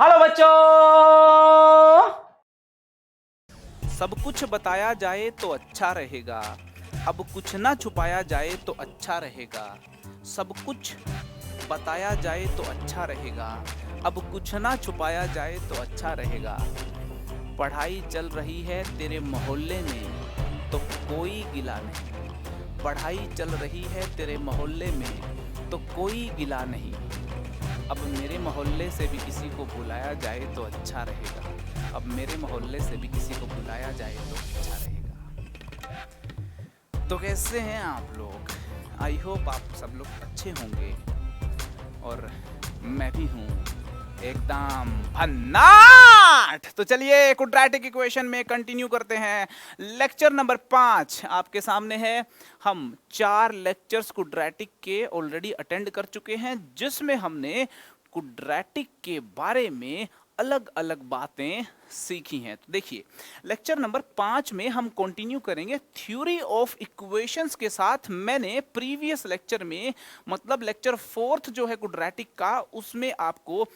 Hello बच्चों। सब कुछ बताया जाए तो अच्छा रहेगा, अब कुछ ना छुपाया जाए तो अच्छा रहेगा। सब कुछ बताया जाए तो अच्छा रहेगा, अब कुछ ना छुपाया जाए तो अच्छा रहेगा। पढ़ाई चल रही है तेरे मोहल्ले में तो कोई गिला नहीं, पढ़ाई चल रही है तेरे मोहल्ले में तो कोई गिला नहीं। अब मेरे मोहल्ले से भी किसी को बुलाया जाए तो अच्छा रहेगा, अब मेरे मोहल्ले से भी किसी को बुलाया जाए तो अच्छा रहेगा। तो कैसे हैं आप लोग? आई होप आप सब लोग अच्छे होंगे और मैं भी हूँ एकदम भन्नाट। तो चलिए क्वाड्रेटिक इक्वेशन में कंटिन्यू करते हैं। लेक्चर नंबर 5 आपके सामने है। हम 4 लेक्चर्स क्वाड्रेटिक के ऑलरेडी अटेंड कर चुके हैं, जिसमें हमने क्वाड्रेटिक के बारे में अलग अलग बातें सीखी हैं। तो देखिए लेक्चर नंबर 5 में हम कंटिन्यू करेंगे थ्योरी ऑफ इक्वेशंस के साथ। मैंने प्रीवियस लेक्चर में मतलब लेक्चर 4 जो है क्वाड्रेटिक का, उसमें आपको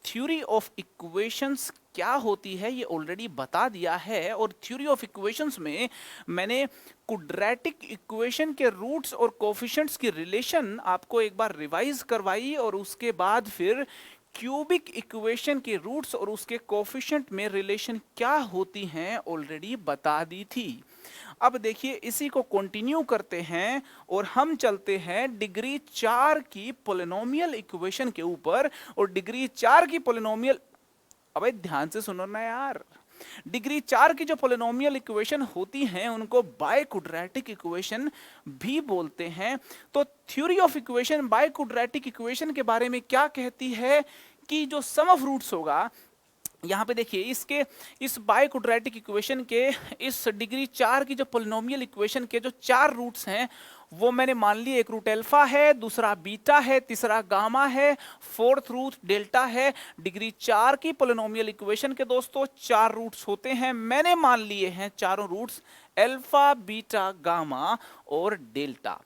थ्योरी ऑफ इक्वेशंस क्या होती है ये ऑलरेडी बता दिया है। और थ्योरी ऑफ इक्वेशंस में मैंने क्वाड्रेटिक इक्वेशन के रूट्स और कोफिशिएंट्स की रिलेशन आपको एक बार रिवाइज करवाई, और उसके बाद फिर क्यूबिक इक्वेशन के रूट्स और उसके कोफिशिएंट में रिलेशन क्या होती हैं ऑलरेडी बता दी थी। अब देखिए इसी को कंटिन्यू करते हैं और हम चलते हैं डिग्री 4 की पोलिनोमियल इक्वेशन के ऊपर। और डिग्री 4 की पोलिनोमियल, अबे ध्यान से सुनो ना यार, डिग्री 4 की जो पोलिनोमियल इक्वेशन होती हैं उनको बाय क्वाड्रेटिक इक्वेशन भी बोलते हैं। तो theory of equation by quadratic equation के बारे में क्या कहती है कि जो सम ऑफ रूट्स होगा, यहाँ पे देखिए इसके इस बाय क्वाड्रेटिक इक्वेशन के इस डिग्री 4 की जो पोलिनोमियल इक्वेशन के जो 4 रूट्स हैं वो मैंने मान ली, एक रूट अल्फा है, दूसरा बीटा है, तीसरा गामा है, फोर्थ रूट डेल्टा है। डिग्री 4 की पोलिनोमियल इक्वेशन के दोस्तों 4 रूट्स होते हैं, मैंने मान लिए हैं चारों रूट्स अल्फा, बीटा, गामा और डेल्टा।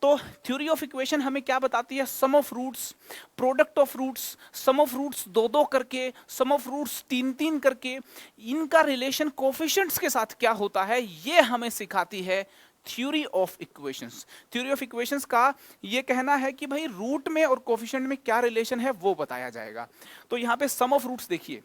तो थ्योरी ऑफ इक्वेशन हमें क्या बताती है? Sum of roots, product of roots, sum of roots 2-2 करके, सम ऑफ रूट्स 3-3 करके, इनका रिलेशन कोफिशिएंट्स के साथ क्या होता है ये हमें सिखाती है theory of equations. Theory of equations का ये कहना है कि भाई रूट में और कोफिशिएंट में क्या रिलेशन है वो बताया जाएगा। तो यहाँ पे सम ऑफ रूट्स देखिए,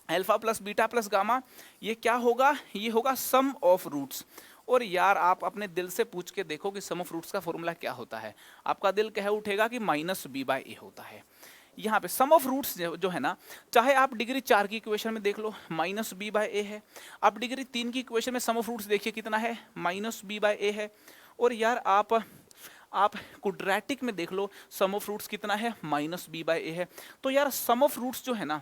alpha plus beta plus gamma, ये क्या होगा? ये होगा सम ऑफ रूट्स। और यार आप अपने दिल से पूछ के देखो कि सम ऑफ रूट्स का फॉर्मूला क्या होता है, आपका दिल कह उठेगा कि माइनस बी बाई ए होता है। यहाँ पे सम ऑफ रूट्स जो है ना, चाहे आप डिग्री 4 की इक्वेशन में देख लो माइनस बी बाई ए है, आप डिग्री 3 की इक्वेशन में सम ऑफ रूट्स देखिए कितना है, माइनस बी बाई ए है। और यार आप क्वाड्रेटिक में देख लो सम ऑफ रूट्स कितना है, माइनस बी बाई ए है। तो यार सम ऑफ रूट्स जो है ना,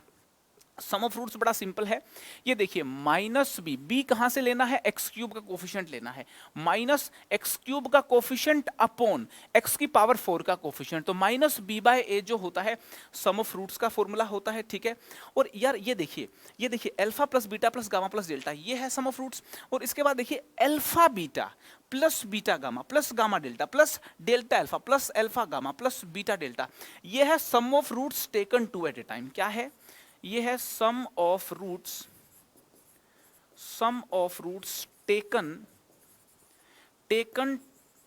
सम ऑफ रूट्स बड़ा सिंपल है। ये देखिए माइनस बी, बी कहां से लेना है? एक्स क्यूब का कोफिशिएंट लेना है, माइनस एक्स क्यूब का कोफिशिएंट अपॉन एक्स की पावर 4 का कोफिशिएंट। तो माइनस बी बाय ए जो होता है सम ऑफ रूट्स का फॉर्मूला होता है, ठीक है। और यार ये देखिए alpha plus beta plus gamma plus delta, ये है सम ऑफ रूट्स। और इसके बाद देखिए alpha beta plus beta gamma plus gamma delta plus delta alpha plus alpha gamma plus beta delta, ये है sum of roots taken two at a time. क्या है? ये है sum of roots, sum of roots taken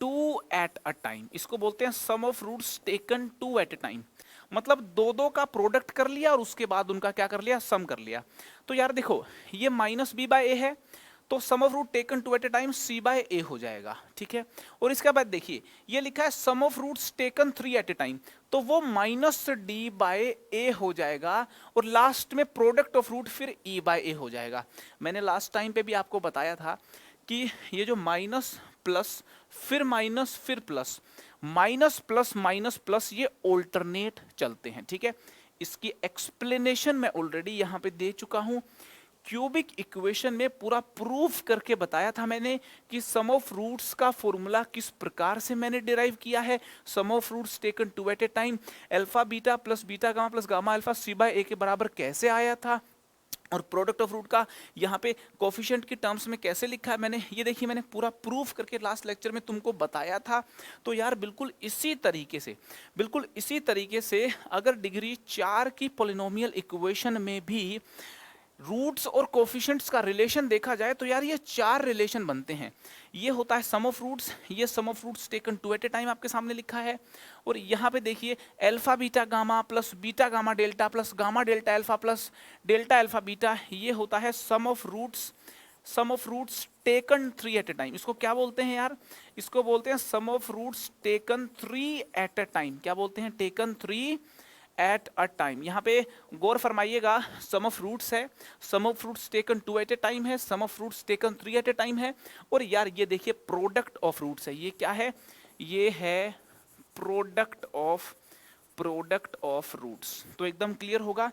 two at a time. इसको बोलते हैं sum of roots taken two at a time. मतलब दो दो का प्रोडक्ट कर लिया और उसके बाद उनका क्या कर लिया? सम कर लिया। तो यार देखो ये माइनस बी बाय ए है, तो sum of root taken two at a time C by A हो जाएगा, ठीक है। और इसके बाद देखिए ये लिखा है sum of roots taken 3 at a time, तो वो माइनस डी बाय ए हो जाएगा। और लास्ट में प्रोडक्ट ऑफ रूट फिर ई बाय ए हो जाएगा। मैंने लास्ट टाइम पे भी आपको बताया था कि ये जो माइनस प्लस फिर माइनस फिर प्लस, माइनस प्लस ये ऑल्टरनेट चलते हैं, ठीक है। इसकी एक्सप्लेनेशन मैं ऑलरेडी यहां पे दे चुका हूं। क्यूबिक इक्वेशन में पूरा प्रूफ करके बताया था मैंने कि सम ऑफ रूट्स का फॉर्मूला किस प्रकार से मैंने डिराइव किया है। Sum of roots taken two at a time, alpha beta plus beta gamma plus gamma alpha C by A के बराबर कैसे आया था, और प्रोडक्ट ऑफ रूट का यहाँ पे कोफिशिएंट की टर्म्स में कैसे लिखा है मैंने, ये देखिए मैंने पूरा प्रूफ करके लास्ट लेक्चर में तुमको बताया था। तो यार बिल्कुल इसी तरीके से अगर डिग्री 4 की पॉलिनोमियल इक्वेशन में भी रूट्स और कोफिशिएंट्स का रिलेशन देखा जाए तो यार ये 4 रिलेशन बनते हैं। ये होता है सम ऑफ रूट्स, ये sum of roots taken 2 at a time आपके सामने लिखा है। और यहाँ पे देखिए alpha beta gamma plus beta gamma delta plus gamma delta alpha plus delta alpha beta, ये होता है sum of roots taken 3 at a time. इसको क्या बोलते हैं यार, इसको बोलते हैं sum of roots taken 3 at a time. क्या बोलते हैं, टेकन 3 एट अ टाइम। यहाँ पे गौर फरमाइएगा, सम ऑफ रूट्स है, sum of roots taken 2 at a time है, sum of roots taken 3 at a time है। और यार ये देखिए प्रोडक्ट ऑफ रूट्स है, ये क्या है, ये है प्रोडक्ट ऑफ रूट्स। तो एकदम क्लियर होगा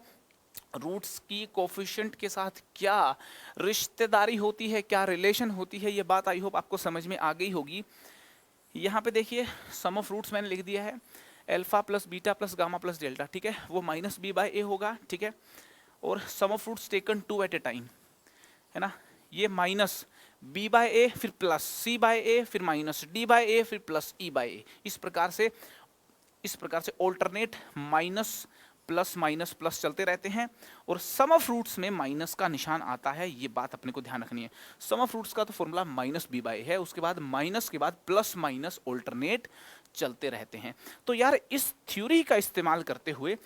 रूट्स की कोफिशिएंट के साथ क्या रिश्तेदारी होती है, क्या रिलेशन होती है, ये बात आई होप आपको समझ में आ गई होगी। यहाँ पे देखिए सम ऑफ रूट्स मैंने लिख दिया है, alpha plus beta plus gamma plus delta, ठीक है, वो माइनस बी बाय ए होगा, ठीक है। और sum of roots taken 2 at a time, है ना, ये माइनस बी बाय ए फिर प्लस सी बाय ए फिर माइनस डी बाय ए फिर प्लस ई बाय ए। इस प्रकार से ऑल्टरनेट माइनस प्लस चलते रहते हैं। और सम ऑफ रूट्स में माइनस का निशान आता है, ये बात अपने को ध्यान रखनी है। सम ऑफ रूट्स का तो फॉर्मूला माइनस बी बाय है, उसके बाद माइनस के बाद प्लस माइनस ऑल्टरनेट चलते रहते हैं। तो यार इस थ्योरी का इस्तेमाल करते हुए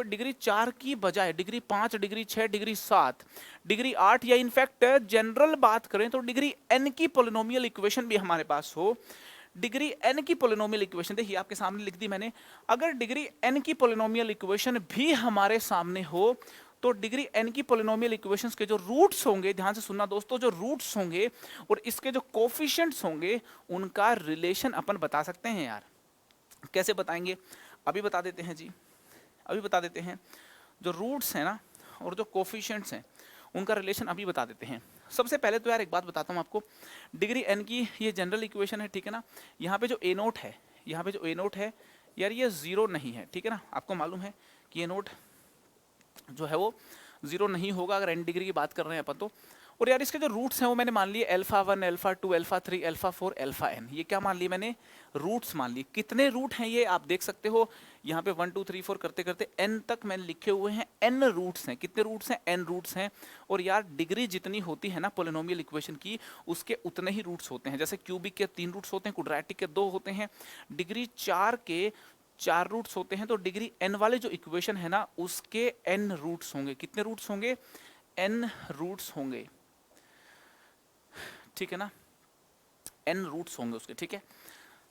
डिग्री 4 की बजाय डिग्री 5, डिग्री 6, डिग्री 7, डिग्री 8 या इनफैक्ट जनरल बात करें तो डिग्री n की पॉलिनोमियल इक्वेशन भी हमारे पास हो, डिग्री n की पॉलिनोमियल इक्वेशन देखिए आपके सामने लिख दी मैंने, अगर डिग्री n की पॉलिनोमियल इक्वेशन भी हमारे सामने हो तो डिग्री n की पॉलिनोमियल इक्वेशंस के जो रूट्स होंगे, ध्यान से सुनना दोस्तों, जो रूट्स होंगे और इसके जो कोफिशिएंट्स होंगे उनका रिलेशन अपन बता सकते हैं यार। कैसे बताएंगे, अभी बता देते हैं जी, अभी बता देते हैं। जो रूट्स हैं ना और जो कोफिशिएंट्स हैं उनका रिलेशन अभी बता देते हैं। सबसे पहले तो यार एक बात बताता हूँ आपको, डिग्री n की ये जनरल इक्वेशन है, ठीक है ना। यहाँ पे जो a नोट है, यहाँ पे जो a नोट है यार ये 0 नहीं है, ठीक है ना। आपको मालूम है कि a नोट जो है वो 0 नहीं होगा अगर n डिग्री की बात कर रहे हैं अपन तो। और यार इसके जो रूट्स हैं वो मैंने मान लिए alpha 1, alpha 2, alpha 3, alpha 4, alpha n। ये क्या मान लिए मैंने, रूट्स मान लिए। कितने रूट हैं ये आप देख सकते हो, यहाँ पे 1 2 3 4 करते करते n तक मैंने लिखे हुए हैं, n रूट्स हैं। कितने रूट्स हैं, n रूट्स हैं। और यार डिग्री जितनी होती है ना पॉलिनोमियल इक्वेशन की, उसके उतने ही रूट्स होते हैं। जैसे क्यूबिक के 3 रूट्स होते हैं, क्वाड्रेटिक के 2 होते हैं, डिग्री 4 के 4 रूट्स होते हैं। तो डिग्री n वाले जो इक्वेशन है ना उसके n रूट्स होंगे। कितने रूट्स होंगे, n रूट्स होंगे, ठीक है ना, n रूट्स होंगे उसके, ठीक है।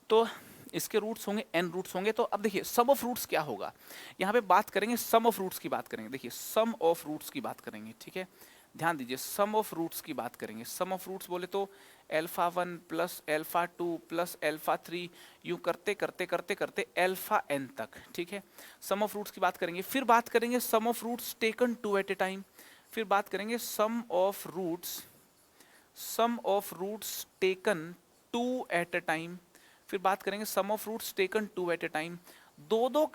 तो इसके रूट्स होंगे, n रूट्स होंगे। तो अब देखिए सम ऑफ रूट्स क्या होगा, यहाँ पे बात करेंगे सम ऑफ रूट्स की बात करेंगे। देखिए सम ऑफ रूट्स की बात करेंगे, ठीक है, ध्यान दीजिए, सम ऑफ रूट्स की बात करेंगे। सम ऑफ रूट्स बोले तो alpha 1 plus alpha 2 plus alpha 3 यूं करते करते करते करते अल्फा n तक, ठीक है। सम ऑफ रूट्स की बात करेंगे, फिर बात करेंगे sum of roots taken 2 at a time, फिर बात करेंगे sum of roots taken 2 at a time, फिर बात करेंगे sum of roots taken 2 at a time. दो दो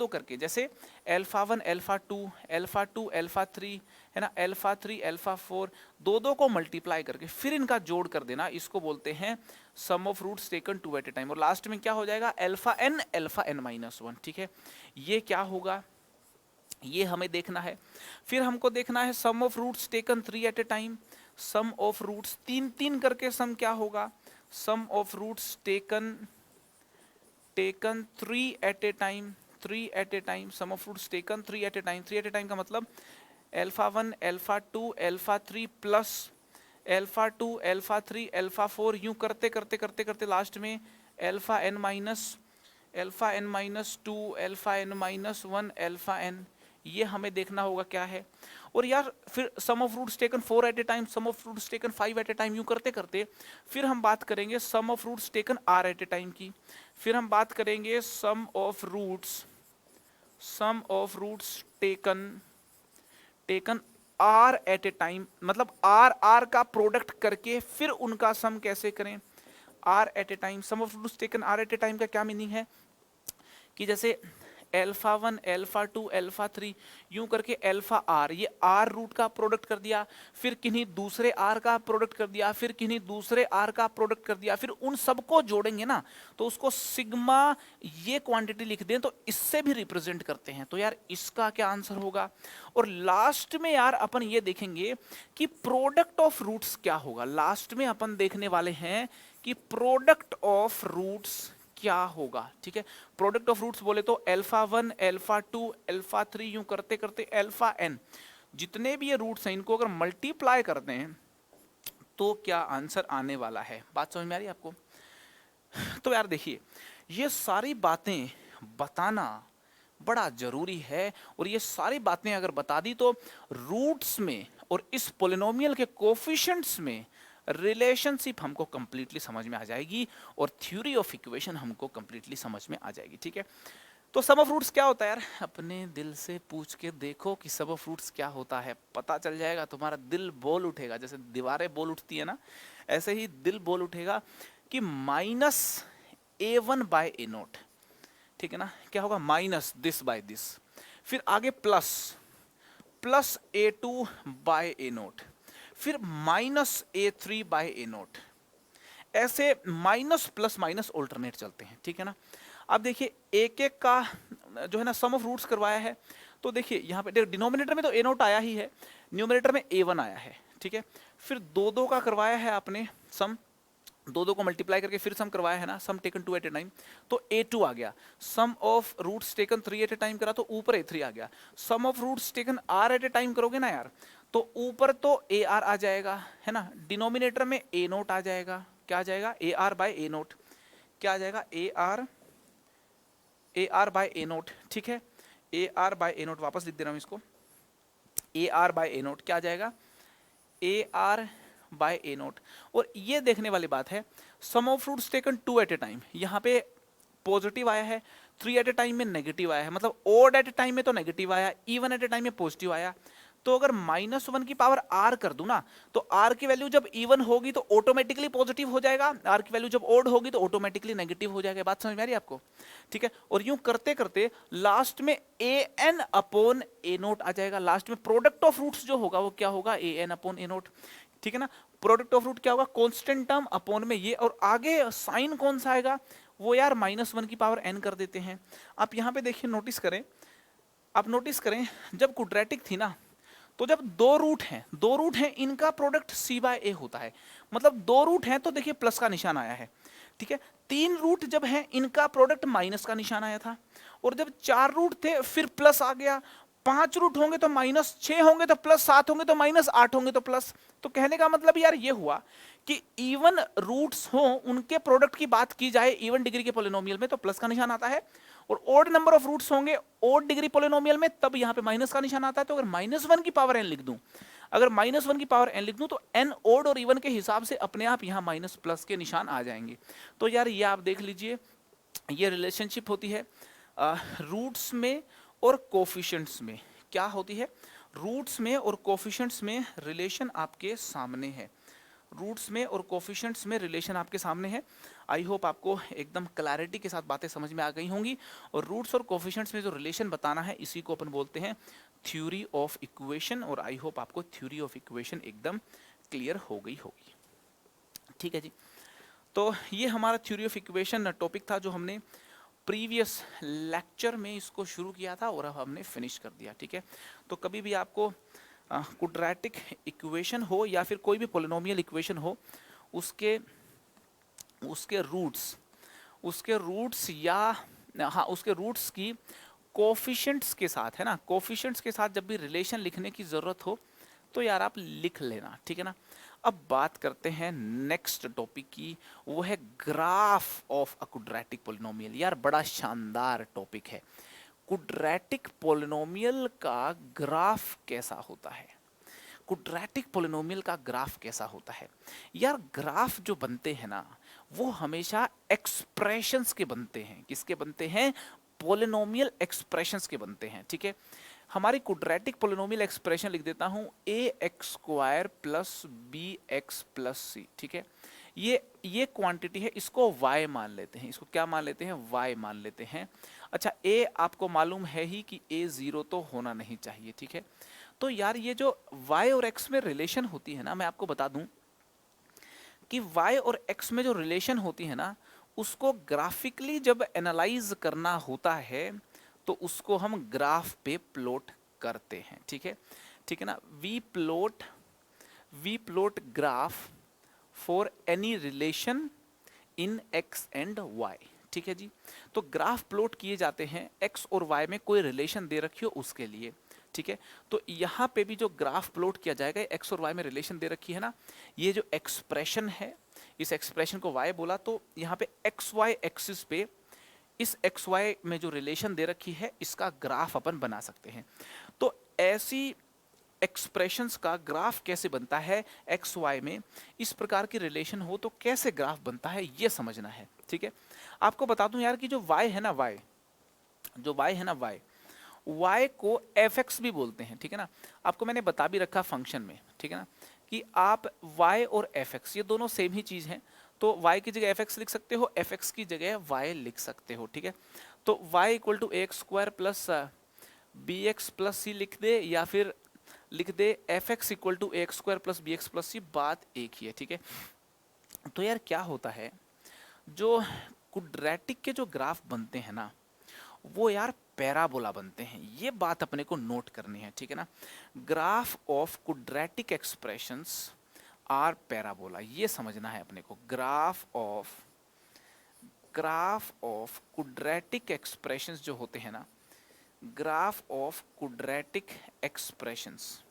करके जैसे अल्फा 1 अल्फा 2 अल्फा 2 अल्फा 3 है ना, अल्फा 3 अल्फा 4, दो को मल्टीप्लाई करके फिर इनका जोड़ कर देना, इसको बोलते हैं sum of roots taken 2 at a time. और लास्ट में क्या हो जाएगा, अल्फा n माइनस 1, ठीक है। ये क्या होगा, ये हमें देखना है। फिर हमको देखना है sum of roots taken 3 at a time, sum of roots 3 करके सम क्या होगा, sum of roots taken 3 at a time, 3 at a time, sum of roots taken 3 at a time. 3 at a time का मतलब alpha 1 alpha 2 alpha 3 plus alpha 2 alpha 3 alpha 4 यूं करते करते करते करते लास्ट में alpha n minus 2 alpha n minus 1 alpha n। ये हमें देखना होगा क्या है। और यार फिर sum of roots taken 4 at a time, sum of roots taken 5 at a time, यूं करते करते फिर हम बात करेंगे sum of roots taken r at a time की। फिर हम बात करेंगे sum of roots taken r at a time, मतलब r का प्रोडक्ट करके फिर उनका सम कैसे करें, r at a time. Sum of roots taken r at a time का क्या मीनिंग है कि जैसे अल्फा 1, अल्फा 2, अल्फा 3, यूं करके अल्फा आर, ये आर रूट का प्रोडक्ट कर दिया, फिर किन्हीं दूसरे आर का प्रोडक्ट कर दिया, फिर किन्हीं दूसरे आर का प्रोडक्ट कर दिया, फिर उन सबको जोड़ेंगे ना तो उसको सिग्मा ये क्वांटिटी लिख दें तो इससे भी रिप्रेजेंट करते हैं। तो यार इसका क्या आंसर होगा? और लास्ट में यार अपन ये देखेंगे कि प्रोडक्ट ऑफ रूट्स क्या होगा। लास्ट में अपन देखने वाले हैं कि प्रोडक्ट ऑफ रूट्स क्या होगा। ठीक है, प्रोडक्ट ऑफ रूट्स बोले तो अल्फा 1, अल्फा 2, अल्फा 3, यूं करते करते अल्फा n, जितने भी ये रूट्स हैं इनको अगर मल्टीप्लाई करते हैं तो क्या आंसर आने वाला है। बात समझ में आ रही है आपको? तो यार देखिए, ये सारी बातें बताना बड़ा जरूरी है, और ये सारी बातें अगर बता दी तो रूट्स में और इस पोलिनोमियल के कोफिशिएंट्स में रिलेशनशिप हमको कंप्लीटली समझ में आ जाएगी, और थ्योरी ऑफ इक्वेशन हमको कंप्लीटली समझ में आ जाएगी। ठीक है, तो सम ऑफ रूट्स क्या होता है यार? अपने दिल से पूछ के देखो कि सम ऑफ रूट्स क्या होता है, पता चल जाएगा, तुम्हारा दिल बोल उठेगा। जैसे दीवारें बोल उठती है ना, ऐसे ही दिल बोल उठेगा कि minus a1 bye a note. ठीक है ना, क्या होगा? माइनस दिस बाय दिस, फिर आगे plus plus a2 bye a note, फिर minus a3 bye a note. ऐसे माइनस प्लस माइनस ऑल्टरनेट चलते हैं। ठीक है ना, अब देखिए एक एक का जो है ना सम ऑफ रूट्स करवाया है, तो देखिए यहाँ पे डिनोमिनेटर में तो ए नोट आया ही है, न्यूमरेटर में a1 आया है। ठीक है, फिर दो दो का करवाया है आपने सम, दो दो को मल्टीप्लाई करके फिर सम करवाया है ना, sum taken 2 at a time, तो a2 आ गया। Sum of roots taken 3 at a time करा तो ऊपर a3 आ गया। Sum of roots taken r at a time करोगे ना यार, तो ऊपर तो ar आ जाएगा, है ना, डिनोमिनेटर में a नोट आ जाएगा। क्या आ जाएगा? ar by a note. क्या आ जाएगा? ar by a note. ठीक है, ar बाय ए नोट, वापस लिख दे रहा हूं इसको, ar बाय ए नोट क्या आ जाएगा? ar by a naught. और ये देखने वाली बात है, sum of roots taken 2 at a time, यहाँ पे पॉजिटिव आया है, 3 एट ए टाइम में नेगेटिव आया है, मतलब ओड एट ए टाइम में तो नेगेटिव आया, इवन एट ए टाइम में पॉजिटिव आया। तो अगर -1 की पावर r कर दूं ना, तो r की वैल्यू जब इवन होगी तो ऑटोमेटिकली पॉजिटिव हो जाएगा, r की वैल्यू जब ओड होगी तो ऑटोमेटिकली नेगेटिव हो जाएगा। बात समझ में आ रही है आपको? ठीक है, और यूं करते करते लास्ट में an अपॉन ए नोट आ जाएगा। लास्ट में प्रोडक्ट ऑफ रूट्स जो होगा वो क्या होगा? an upon A note. ठीक है ना, प्रोडक्ट ऑफ रूट क्या होगा? कांस्टेंट टर्म अपॉन में ये, और आगे साइन कौन सा आएगा? वो यार -1 की पावर n कर देते हैं। आप यहां पे देखिए, नोटिस करें, आप नोटिस करें, जब क्वाड्रेटिक थी ना, तो जब दो रूट हैं इनका प्रोडक्ट c बाय ए होता है, मतलब दो रूट हैं तो देखिए प्लस का निशान आया है। ठीक है, 3 रूट जब हैं इनका प्रोडक्ट माइनस का निशान आया था, और जब 4 रूट थे फिर प्लस आ गया, 5 रूट होंगे तो -6 होंगे तो प्लस, 7 होंगे तो -8 होंगे तो प्लस। तो कहने का मतलब यार ये हुआ कि इवन रूट्स हो उनके प्रोडक्ट की बात की जाए इवन डिग्री के पोलिनोमियल में तो प्लस का निशान आता है, और ओड नंबर ऑफ रूट्स होंगे ओड डिग्री पोलिनोमियल में तब यहां पे माइनस का निशान आता है। तो अगर -1 की पावर n लिख दूं, अगर -1 की पावर n लिख दूं तो n ओड और इवन के हिसाब से अपने आप यहां माइनस प्लस के निशान आ जाएंगे। तो यार ये आप देख लीजिए, ये रिलेशनशिप होती है रूट्स में और कोफिशिएंट्स में। क्या होती है? रूट्स में और कोफिशिएंट्स में रिलेशन आपके सामने है, रूट्स में और कोफिशिएंट्स में रिलेशन आपके सामने है। आई होप आपको एकदम क्लैरिटी के साथ बातें समझ में आ गई होंगी, और रूट्स और कोफिशिएंट्स में जो रिलेशन बताना है इसी को अपन बोलते हैं थ्योरी ऑफ इक्वेशन, और आई होप आपको थ्योरी ऑफ इक्वेशन एकदम क्लियर हो गई होगी। ठीक है जी, तो ये हमारा थ्योरी ऑफ इक्वेशन टॉपिक था जो हमने प्रीवियस लेक्चर में इसको शुरू किया था और अब हमने फिनिश कर दिया। ठीक है, तो कभी भी आपको क्वाड्रेटिक इक्वेशन हो या फिर कोई भी पोलिनोमियल इक्वेशन हो, उसके रूट्स या हाँ उसके रूट्स की कोफिशिएंट्स के साथ, है ना, कोफिशिएंट्स के साथ जब भी रिलेशन लिखने की ज़रूरत हो तो यार आप लिख लेना। ठीक है ना, अब बात करते हैं नेक्स्ट टॉपिक की, वो है graph of a quadratic polynomial. यार बड़ा शानदार टॉपिक है, क्वाड्रेटिक पोलिनोमियल का ग्राफ कैसा होता है, क्वाड्रेटिक पोलिनोमियल का ग्राफ कैसा होता है। यार ग्राफ जो बनते हैं ना वो हमेशा एक्सप्रेशंस के बनते हैं। किसके बनते हैं? पोलिनोमियल एक्सप्रेशंस के बनते हैं। ठीक है, हमारी क्वाड्रेटिक पोलिनोमियल एक्सप्रेशन लिख देता हूं ax² + bx + c। ठीक है, ये क्वांटिटी है, इसको y मान लेते हैं, इसको क्या मान लेते हैं, y मान लेते हैं। अच्छा a आपको मालूम है ही कि a 0 तो होना नहीं चाहिए, ठीक है। तो यार ये जो y और x में रिलेशन होती है ना, मैं आपको बता दूं कि y और x में जो रिलेशन होती है ना, उसको ग्राफिकली जब एनालाइज करना होता है तो उसको हम ग्राफ पे प्लॉट करते हैं, ठीक है, ठीक है ना। We plot graph for any relation in x and y, ठीक है जी। तो ग्राफ प्लॉट किए जाते हैं x और y में कोई रिलेशन दे रखी हो उसके लिए, ठीक है। तो यहाँ पे भी जो ग्राफ प्लॉट किया जाएगा, x और y में रिलेशन दे रखी है ना, ये जो एक्सप्रेशन है, इस एक्सप्रेशन को y बोला, तो यहाँ पे एक्स वाई एक्सिस पे इस एक्स वाई में जो रिलेशन दे रखी है इसका ग्राफ अपन बना सकते हैं। तो ऐसी एक्सप्रेशंस का ग्राफ कैसे बनता है एक्स वाई में, इस प्रकार की रिलेशन हो तो कैसे ग्राफ बनता है ये समझना है, ठीक है। आपको बता दूं यार कि जो y है ना, y को fx भी बोलते हैं, ठीक है ना। आपको मैंने बता भी रखा फंक्शन में, ठीक है ना, कि आप y और fx ये दोनों सेम ही चीज हैं, तो y की जगह fx लिख सकते हो, fx की जगह y लिख सकते हो, ठीक है। तो y equal to x square plus b x plus c लिख दे, या फिर लिख दे fx equal to x square plus b x plus c, बात एक ही है, ठीक है। तो यार क्या होता है, जो क्वाड्रेटिक के जो ग्राफ बनते हैं ना, वो यार पैराबोला बनते हैं, ये बात अपने को नोट करनी है, ठीक है ना। Graph of quadratic expressions are parabola, ये समझना है अपने को। ग्राफ ऑफ क्वाड्रेटिक एक्सप्रेशंस जो होते हैं ना, graph of quadratic expressions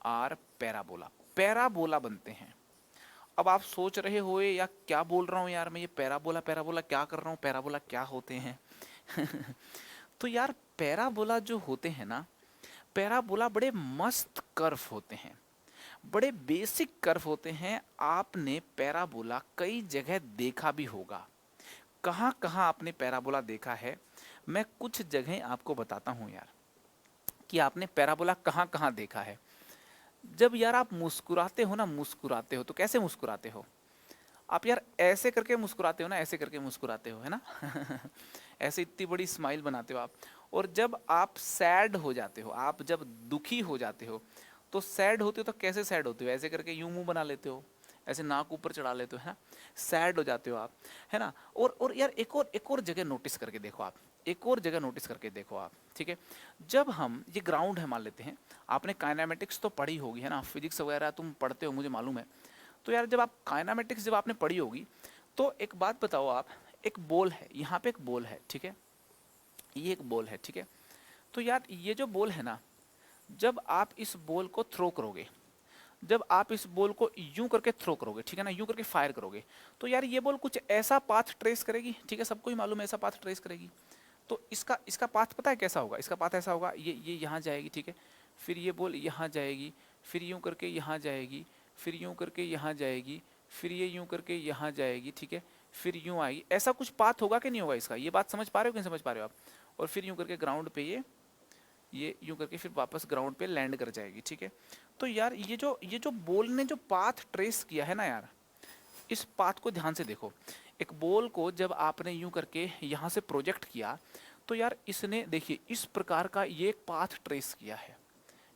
are parabola बनते हैं। अब आप सोच रहे होए या क्या बोल रहा हूँ यार मैं, ये पैराबोला क्या कर रहा हूँ, पैराबोला क्या होते हैं तो यार पैराबोला जो होते हैं ना, पैराबोला बड़े मस्त कर्व होते हैं, बड़े बेसिक कर्व होते हैं। आपने पैराबोला कई जगह देखा भी होगा। कहाँ कहाँ आपने पैराबोला देखा है, मैं कुछ जगह आपको बताता हूँ यार कि आपने पैराबोला कहाँ कहाँ देखा है। जब यार आप मुस्कुराते हो तो कैसे मुस्कुराते हो आप यार, ऐसे करके मुस्कुराते हो ना, ऐसे करके मुस्कुराते हो, है ना ऐसे इतनी बड़ी स्माइल बनाते हो आप। और जब आप सैड हो जाते हो, आप जब दुखी हो जाते हो, तो सैड होते हो तो कैसे सैड होते हो, ऐसे करके यूं मुंह बना लेते हो, ऐसे नाक ऊपर चढ़ा लेते हो, है ना, सैड हो जाते हो आप, है ना। और यार एक और जगह नोटिस करके देखो आप, ठीक है। जब हम ये ग्राउंड है मान लेते हैं, आपने काइनेमेटिक्स तो पढ़ी होगी, है ना, फिजिक्स वगैरह तुम पढ़ते हो मुझे मालूम है। तो यार जब आप काइनेमेटिक्स जब आपने पढ़ी होगी, तो एक बात बताओ आप, एक बॉल है, यहाँ पे एक बॉल है, ठीक है, ये एक बॉल है, ठीक है। तो यार ये जो बॉल है ना, जब आप इस बॉल को थ्रो करोगे, जब आप इस बॉल को यूं करके थ्रो करोगे, ठीक है ना, यूं करके फायर करोगे, तो यार ये बॉल कुछ ऐसा पाथ ट्रेस करेगी, ठीक है, सबको ही मालूम है ऐसा पाथ ट्रेस करेगी। तो इसका पाथ पता है कैसा होगा, इसका पाथ ऐसा होगा, ये यहाँ जाएगी, ठीक है, फिर ये बॉल यहाँ जाएगी, फिर यूं करके यहाँ जाएगी, फिर यूं करके यहाँ जाएगी, फिर ये यूं करके यहाँ जाएगी, ठीक है, फिर यूं आएगी। ऐसा कुछ पाथ होगा कि नहीं होगा इसका, ये बात समझ पा रहे हो कि नहीं समझ पा रहे हो आप। और फिर यूं करके ग्राउंड पे ये यूं करके फिर वापस ग्राउंड पे लैंड कर जाएगी, ठीक है। तो यार ये जो बॉल ने जो पाथ ट्रेस किया है ना यार, इस पाथ को ध्यान से देखो। एक बॉल को जब आपने यूं करके यहाँ से प्रोजेक्ट किया, तो यार इसने देखिए इस प्रकार का ये एक पाथ ट्रेस किया है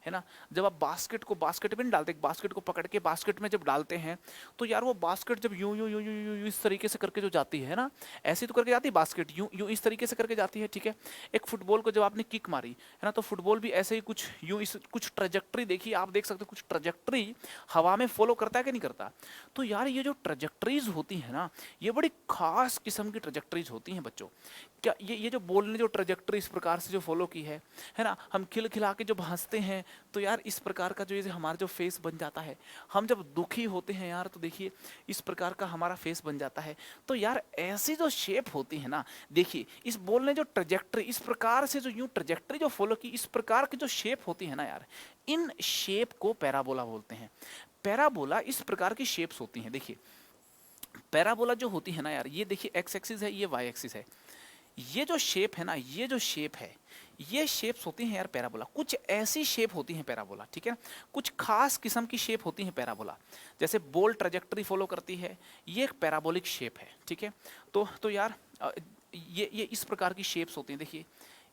ना। जब आप बास्केट में नहीं डालते, बास्केट को पकड़ के बास्केट में जब डालते हैं, तो यार वो बास्केट जब यूं यूं यूं यूं यूं इस तरीके से करके जो जाती है ना, ऐसे तो करके जाती है बास्केट, यूं यूं इस तरीके से करके जाती है, ठीक है। एक फुटबॉल को जब आपने किक मारी है ना, तो फुटबॉल भी ऐसे ही कुछ यूं इस कुछ ट्रेजेक्ट्री देखी, आप देख सकते हो कुछ ट्रेजेक्ट्री हवा में फॉलो करता है कि नहीं करता। तो यार ये जो ट्रेजेक्ट्रीज होती है ना, ये बड़ी खास किस्म की ट्रेजेक्ट्रीज होती हैं बच्चों। क्या ये जो बॉल ने जो ट्रेजेक्ट्री इस प्रकार से जो फॉलो की है ना, हम खिलखिला के जब हंसते हैं, तो यार इस प्रकार का जो ये हमारा जो फेस बन जाता है। हम जब दुखी होते हैं यार, तो देखिए इस प्रकार का हमारा फेस बन जाता है। तो यार ऐसी जो शेप होती है ना, देखिए इस बॉल ने जो ट्रेजेक्ट्री इस प्रकार से जो यूं ट्रेजेक्ट्री जो फॉलो की, इस प्रकार की जो शेप होती है ना यार, इन शेप को पैराबोला बोलते हैं। पैराबोला इस प्रकार की शेप्स होती हैं। देखिए पैराबोला जो होती है ना यार, ये देखिए एक्स एक्सिस है, ये वाई एक्सिस है, ये जो शेप है ना, ये जो शेप है, ये शेप्स होती हैं यार पैराबोला। कुछ ऐसी शेप होती हैं पैराबोला, ठीक है ना, कुछ खास किस्म की शेप होती हैं पैराबोला। जैसे बोल ट्रेजेक्टरी फॉलो करती है, ये एक पैराबोलिक शेप है, ठीक है। तो यार ये इस प्रकार की शेप्स होती हैं, देखिए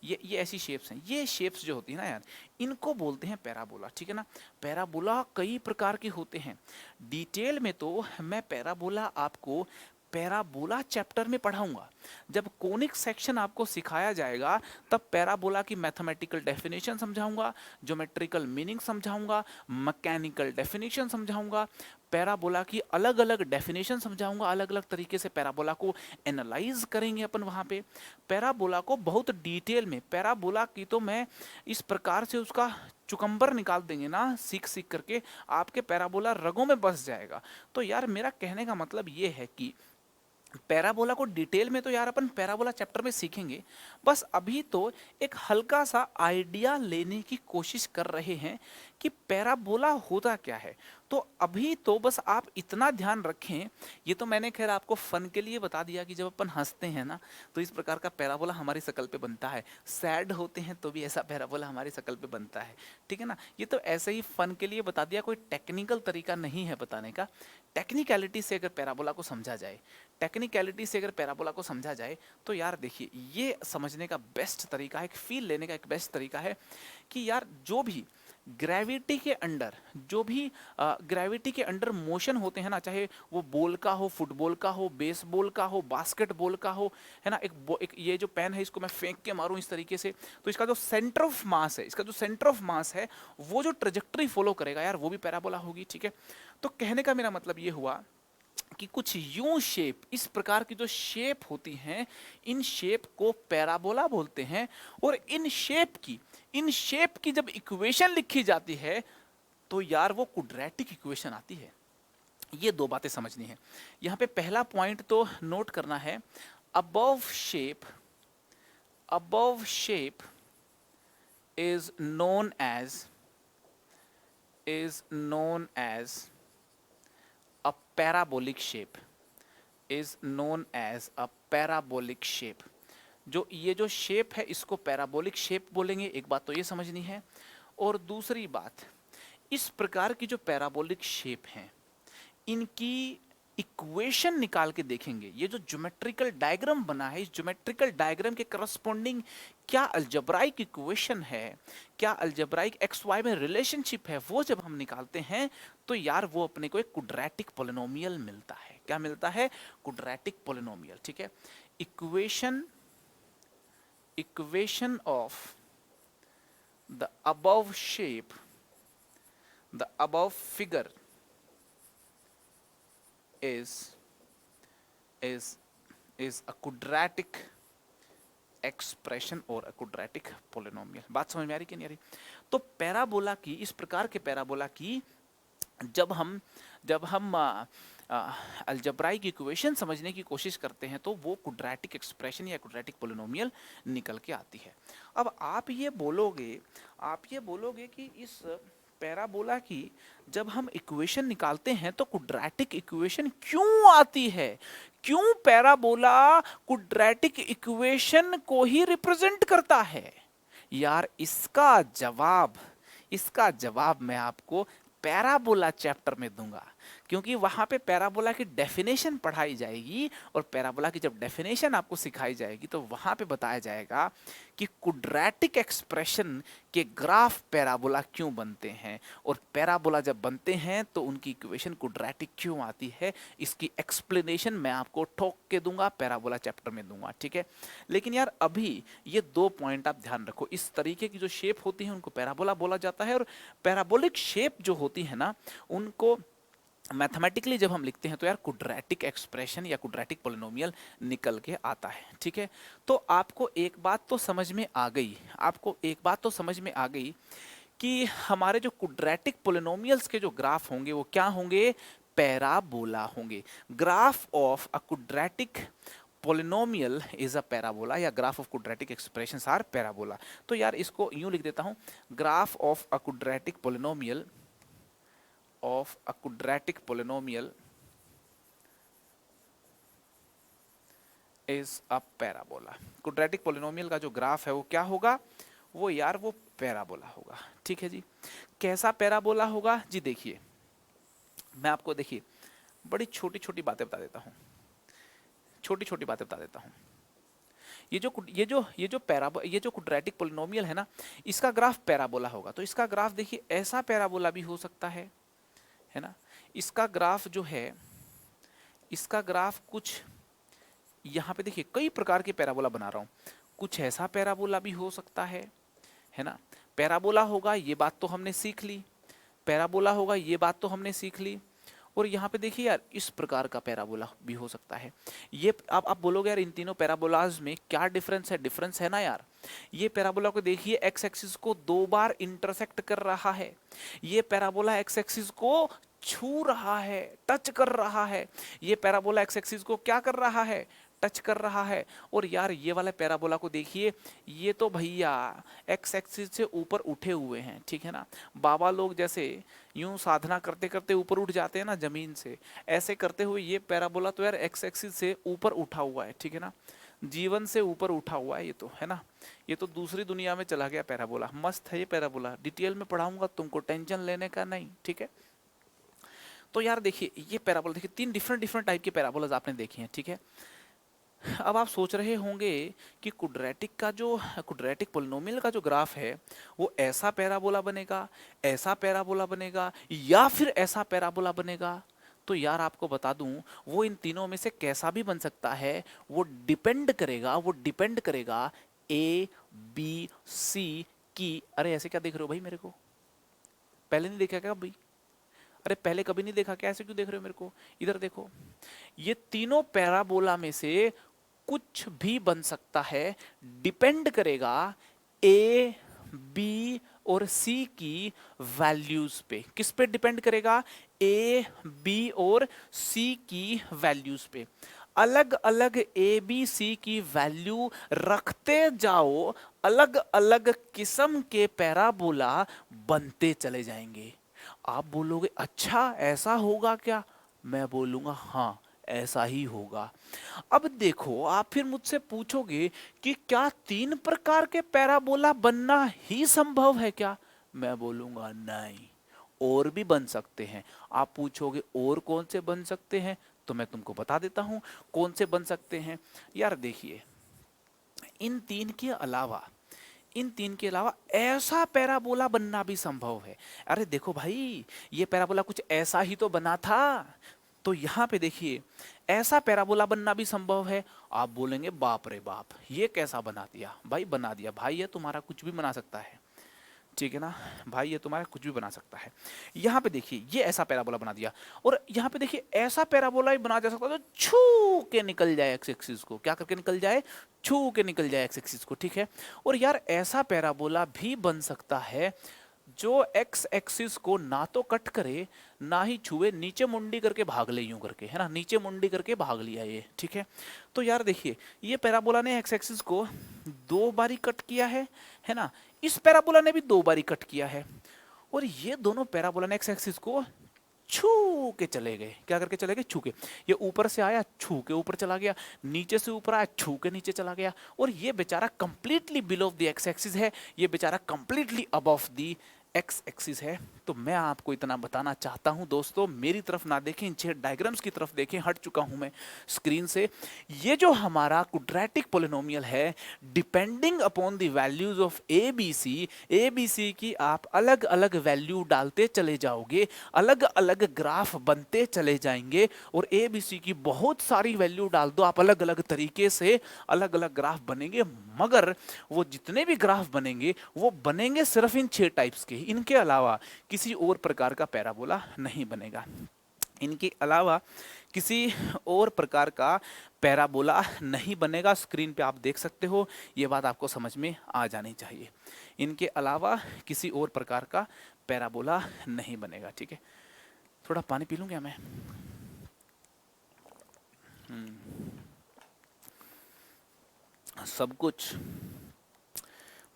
ये ऐसी शेप्स हैं। ये शेप्स जो होती है ना यार, इनको बोलते हैं पैराबोला, ठीक है ना। पैराबोला कई प्रकार के होते हैं। डिटेल में तो मैं पैराबोला आपको पैराबोला चैप्टर में पढ़ाऊंगा। जब कोनिक सेक्शन आपको सिखाया जाएगा तब पैराबोला की मैथमेटिकल डेफिनेशन समझाऊंगा, ज्योमेट्रिकल मीनिंग समझाऊंगा, मैकेनिकल डेफिनेशन समझाऊंगा, पैराबोला की अलग अलग डेफिनेशन समझाऊंगा, अलग अलग तरीके से पैराबोला को एनालाइज करेंगे अपन वहां पे। पैराबोला को बहुत डिटेल में, पैराबोला की तो मैं इस प्रकार से उसका चुकम्बर निकाल देंगे ना सीख सीख करके, आपके पैराबोला रगों में बस जाएगा। तो यार मेरा कहने का मतलब ये है कि पैराबोला को डिटेल में तो यार अपन पैराबोला चैप्टर में सीखेंगे, बस अभी तो एक हल्का सा आइडिया लेने की कोशिश कर रहे हैं कि पैराबोला होता क्या है। तो अभी तो बस आप इतना ध्यान रखें, ये तो मैंने खैर आपको फन के लिए बता दिया कि जब अपन हंसते हैं ना तो इस प्रकार का पैराबोला हमारी शक्ल पे बनता है, सैड होते हैं तो भी ऐसा पैराबोला हमारी शक्ल पे बनता है, ठीक है ना। ये तो ऐसे ही फन के लिए बता दिया, कोई टेक्निकल तरीका नहीं है बताने का। टेक्निकलिटी से अगर पैराबोला को समझा जाए, टेक्निकलिटी से अगर पैराबोला को समझा जाए तो यार देखिए ये समझने का बेस्ट तरीका है, एक फील लेने का एक बेस्ट तरीका है कि यार जो भी ग्रेविटी के अंडर, जो भी ग्रेविटी के अंडर मोशन होते हैं ना, चाहे वो बॉल का हो, फुटबॉल का हो, बेसबॉल का हो, बास्केटबॉल का हो, है ना। एक ये जो पेन है इसको मैं फेंक के मारूं इस तरीके से, तो इसका जो सेंटर ऑफ मास है, इसका जो सेंटर ऑफ मास है वो जो ट्रेजेक्टरी फॉलो करेगा यार वो भी पैराबोला होगी, ठीक है। तो कहने का मेरा मतलब ये हुआ कि कुछ यूं शेप, इस प्रकार की जो शेप होती हैं, इन शेप को पैराबोला बोलते हैं। और इन शेप की जब इक्वेशन लिखी जाती है तो यार वो क्वाड्रेटिक इक्वेशन आती है। ये दो बातें समझनी है यहां पे। पहला पॉइंट तो नोट करना है, above shape is known as a parabolic shape, is known as a parabolic shape। जो ये जो शेप है इसको पैराबोलिक शेप बोलेंगे, एक बात तो ये समझनी है। और दूसरी बात, इस प्रकार की जो पैराबोलिक शेप हैं इनकी इक्वेशन निकाल के देखेंगे। ये जो ज्योमेट्रिकल डायग्राम बना है, इस ज्योमेट्रिकल डायग्राम के करस्पॉन्डिंग क्या अलजेब्राइक इक्वेशन है, क्या अलजेब्राइक एक्स वाई में रिलेशनशिप है, वो जब हम निकालते हैं तो यार वो अपने को एक क्वाड्रेटिक पॉलिनोमियल मिलता है। क्या मिलता है? क्वाड्रेटिक पॉलिनोमियल, ठीक है। Equation of the above shape, the above figure is a quadratic expression or a quadratic polynomial। बात समझ में आ रही कि नहीं आ रही? तो पैराबोला की, इस प्रकार के पैराबोला की जब हम अलजेब्राइक इक्वेशन समझने की कोशिश करते हैं तो वो क्वाड्रेटिक एक्सप्रेशन या क्वाड्रेटिक पॉलिनोमियल निकल के आती है। अब आप ये बोलोगे कि इस पैराबोला की जब हम इक्वेशन निकालते हैं तो क्वाड्रेटिक इक्वेशन क्यों आती है, क्यों पैराबोला क्वाड्रेटिक इक्वेशन को ही रिप्रेजेंट करता है? यार इसका जवाब मैं आपको पैराबोला चैप्टर में दूंगा, क्योंकि वहां पे पैराबोला की डेफिनेशन पढ़ाई जाएगी और पैराबोला की जब डेफिनेशन आपको सिखाई जाएगी तो वहां पे बताया जाएगा कि क्वाड्रेटिक एक्सप्रेशन के ग्राफ पैराबोला क्यों बनते हैं और पैराबोला जब बनते हैं तो उनकी इक्वेशन क्वाड्रेटिक क्यों आती है। इसकी एक्सप्लेनेशन मैं आपको ठोक के दूंगा, पैराबोला चैप्टर में दूंगा, ठीक है। लेकिन यार अभी ये दो पॉइंट आप ध्यान रखो, इस तरीके की जो शेप होती है उनको पैराबोला बोला जाता है, और पैराबोलिक शेप जो होती है ना उनको मैथमेटिकली जब हम लिखते हैं तो यार क्वाड्रेटिक एक्सप्रेशन या क्वाड्रेटिक पॉलिनोमियल निकल के आता है, ठीक है। तो आपको एक बात तो समझ में आ गई कि हमारे जो क्वाड्रेटिक पॉलिनोमियल्स के जो ग्राफ होंगे वो क्या होंगे? पैराबोला होंगे। Graph of a quadratic polynomial is a parabola, या graph of quadratic expressions are parabola. तो यार इसको यूं लिख देता हूं, graph of a quadratic polynomial is a parabola. Quadratic polynomial का जो ग्राफ है वो क्या होगा, वो यार वो पैराबोला होगा। ठीक है जी, कैसा पैराबोला होगा जी, देखिए मैं आपको देखिए बड़ी छोटी छोटी बातें बता देता हूँ, छोटी छोटी बातें बता देता हूँ। ये जो क्वाड्रेटिक पोलिनोमियल है ना, इसका ग्राफ पैराबोला होगा। तो इसका ग्राफ देखिए ऐसा पैराबोला भी हो सकता है ना। इसका ग्राफ जो है, इसका ग्राफ कुछ यहाँ पे देखिए कई प्रकार के पैराबोला बना रहा हूँ। कुछ ऐसा पैराबोला भी हो सकता है ना। पैराबोला होगा ये बात तो हमने सीख ली, पैराबोला होगा ये बात तो हमने सीख ली। और यहाँ पे देखिए यार इस प्रकार का पैराबोला भी हो सकता है। ये आप बोलोगे यार इन तीनों पैराबोलाज में क्या डिफरेंस है, डिफरेंस है ना यार। ये पैराबोला को देखिए एक्स एक्सिस को 2 बार इंटरसेक्ट कर रहा है, ये पैराबोला एक्स एक्सिस को छू रहा है, टच कर रहा है। ये पैराबोला एक्स एक्सिस को क्या कर रहा है, टच कर रहा है। और यार ये वाला पैराबोला को देखिए, ये तो भैया एक्स एक्सिस से ऊपर उठे हुए हैं, ठीक है ना। बाबा लोग जैसे यूं साधना करते करते ऊपर उठ जाते हैं ना जमीन से, ऐसे करते हुए ये पैराबोला तो यार एक्स एक्सिस से ऊपर उठा हुआ है, ठीक है ना। जीवन से ऊपर उठा हुआ है ये तो, है ना। ये तो दूसरी दुनिया में चला गया पैराबोला। मस्त है ये पैराबोला, डिटेल में पढ़ाऊंगा तुमको, टेंशन लेने का नहीं, ठीक है। तो यार देखिए ये पैराबोला देखिए, 3 डिफरेंट डिफरेंट टाइप के पैराबोलाज आपने देखे हैं, ठीक है। अब आप सोच रहे होंगे कि क्वाड्रेटिक पोलिनोमियल का जो ग्राफ है वो ऐसा पैराबोला बनेगा, ऐसा पैराबोला बनेगा, या फिर ऐसा पैराबोला बनेगा। तो यार आपको बता दूं, वो इन तीनों में से कैसा भी बन सकता है। वो डिपेंड करेगा ए बी सी की। अरे ऐसे क्या देख रहे हो भाई मेरे को, पहले नहीं देखा क्या भाई? अरे पहले कभी नहीं देखा क्या, ऐसे क्यों देख रहे हो मेरे को? इधर देखो, ये तीनों पैराबोला में से कुछ भी बन सकता है, डिपेंड करेगा ए बी और सी की वैल्यूज पे। किस पे डिपेंड करेगा? ए बी और सी की वैल्यूज पे। अलग अलग ए बी सी की वैल्यू रखते जाओ, अलग अलग किस्म के पैराबोला बनते चले जाएंगे। आप बोलोगे अच्छा ऐसा होगा क्या? मैं बोलूंगा हाँ ऐसा ही होगा। अब देखो आप फिर मुझसे पूछोगे कि क्या 3 प्रकार के पैराबोला बनना ही संभव है क्या? मैं बोलूंगा नहीं, और भी बन सकते हैं। आप पूछोगे और कौन से बन सकते हैं, तो मैं तुमको बता देता हूं कौन से बन सकते हैं। यार देखिए इन तीन के अलावा ऐसा पैराबोला बनना भी संभव है। अरे देखो भाई, ये पैराबोला कुछ ऐसा ही तो बना था। तो यहां पे देखिए ऐसा पैराबोला बनना भी संभव है। आप बोलेंगे बाप रे बाप, ये कैसा बना दिया? भाई बना दिया भाई, ये तुम्हारा कुछ भी बना सकता है, ठीक है ना भाई, ये तुम्हारा कुछ भी बना सकता है। यहाँ पे देखिए ये ऐसा पैराबोला बना दिया, और यहाँ पे देखिए ऐसा पैराबोला ही बना जा सकता है जो छू के निकल जाए एक्स एक्सिस को। क्या करके निकल जाए? छू के निकल जाए एक्स एक्सिस को, ठीक है। और यार ऐसा पैराबोला भी बन सकता है जो एक्स एक्सिस को ना तो कट करे ना ही छुए, नीचे मुंडी करके भाग ले, यूं करके, है ना, नीचे मुंडी करके भाग लिया ये, ठीक है। तो यार देखिए ये पैराबोला ने एक्स एक्सिस को 2 बारी कट किया है ना। इस पैराबोला ने भी 2 बारी कट किया है, और ये दोनों पैराबोला ने एक्स एक्सिस को छू के चले गए। क्या करके चले गए? छू के। ये ऊपर से आया, छू के ऊपर चला गया, नीचे से ऊपर आया, छू के नीचे चला गया। और ये बेचारा completely below the x axis है, ये बेचारा completely above the x axis है। तो मैं आपको इतना बताना चाहता हूं दोस्तों, मेरी तरफ ना देखें, इन 6 डायग्राम्स की तरफ देखें, हट चुका हूं मैं स्क्रीन से। ये जो हमारा क्वाड्रेटिक पोलिनोमियल है, depending upon the values of A B C की आप अलग अलग वैल्यू डालते चले जाओगे, अलग अलग ग्राफ बनते चले जाएंगे। और ए बी सी की बहुत सारी वैल्यू डाल दो आप, अलग अलग तरीके से अलग अलग ग्राफ बनेंगे। मगर वो जितने भी ग्राफ बनेंगे वो बनेंगे सिर्फ इन 6 टाइप्स के, इनके अलावा किसी और प्रकार का पैराबोला नहीं बनेगा। इनके अलावा किसी और प्रकार का पैराबोला नहीं बनेगा। स्क्रीन पे आप देख सकते हो, ये बात आपको समझ में आ जानी चाहिए। इनके अलावा किसी और प्रकार का पैराबोला नहीं बनेगा, ठीक है। थोड़ा पानी पी लूं क्या मैं? सब कुछ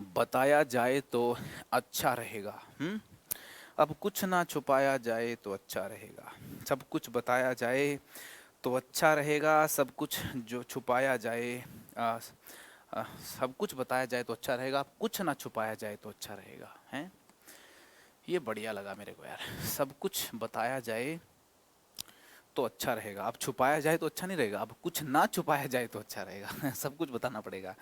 बताया जाए तो अच्छा रहेगा। अब कुछ ना छुपाया जाए तो अच्छा रहेगा। सब कुछ बताया जाए तो अच्छा रहेगा, सब कुछ जो छुपाया जाए, आ, सब कुछ बताया जाए तो अच्छा रहेगा, कुछ ना छुपाया जाए तो अच्छा रहेगा। हैं, ये बढ़िया लगा मेरे को यार। सब कुछ बताया जाए तो अच्छा रहेगा, अब छुपाया जाए तो अच्छा नहीं रहेगा, अब कुछ ना छुपाया जाए तो अच्छा रहेगा। सब कुछ बताना पड़ेगा।